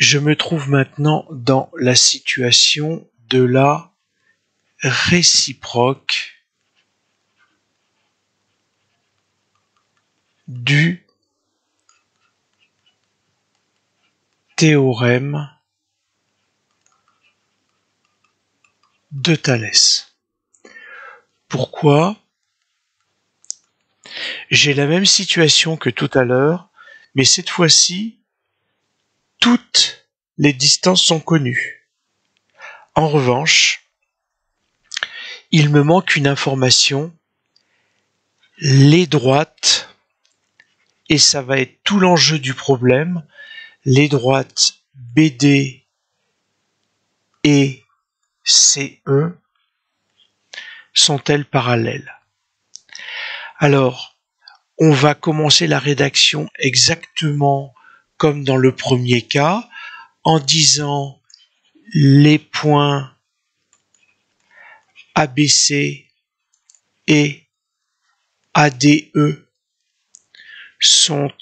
Je me trouve maintenant dans la situation de la réciproque du théorème de Thalès. Pourquoi? J'ai la même situation que tout à l'heure, mais cette fois-ci, toutes les distances sont connues. En revanche, il me manque une information, les droites, et ça va être tout l'enjeu du problème, les droites BD et CE sont-elles parallèles? Alors, on va commencer la rédaction exactement comme dans le premier cas, en disant les points ABC et ADE sont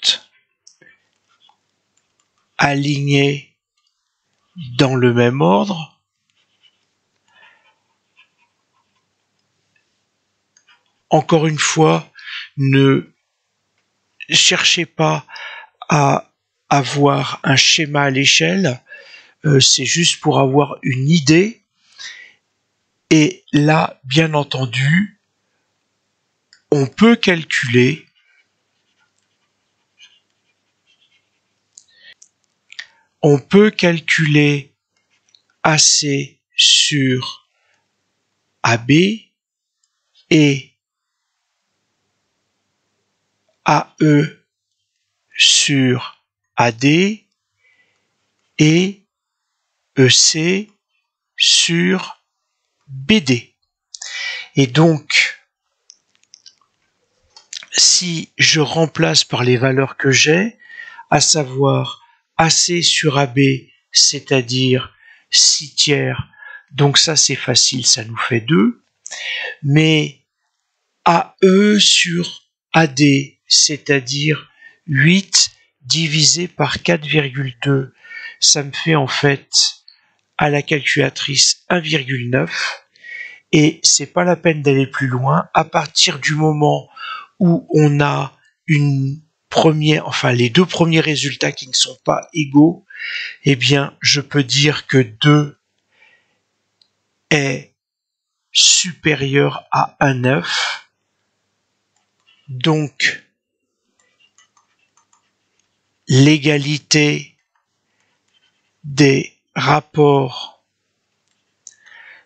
alignés dans le même ordre. Encore une fois, ne cherchez pas à avoir un schéma à l'échelle, c'est juste pour avoir une idée. Et là, bien entendu, on peut calculer AC sur AB et AE sur AD et EC sur BD. Et donc, si je remplace par les valeurs que j'ai, à savoir AC sur AB, c'est-à-dire 6 tiers, donc ça c'est facile, ça nous fait 2, mais AE sur AD, c'est-à-dire 8 divisé par 4,2, ça me fait en fait à la calculatrice 1,9, et c'est pas la peine d'aller plus loin. À partir du moment où on a les deux premiers résultats qui ne sont pas égaux, eh bien, je peux dire que 2 est supérieur à 1,9. Donc, l'égalité des rapports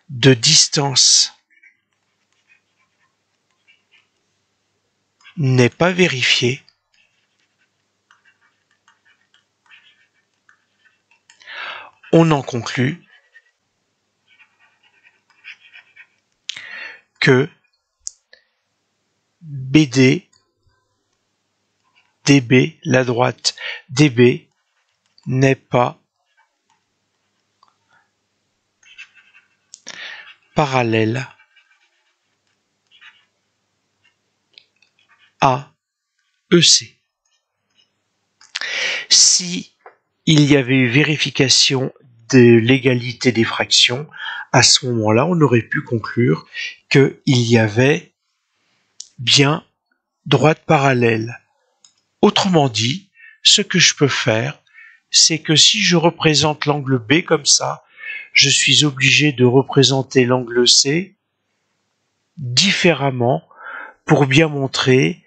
de distance n'est pas vérifiée. On en conclut que BD, DB, la droite DB, n'est pas parallèle à EC. Si il y avait eu vérification de l'égalité des fractions, à ce moment-là, on aurait pu conclure qu'il y avait bien droite parallèle. Autrement dit, ce que je peux faire, c'est que si je représente l'angle B comme ça, je suis obligé de représenter l'angle C différemment pour bien montrer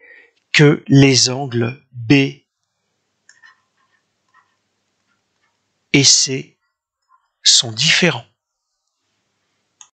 que les angles B et C sont différents.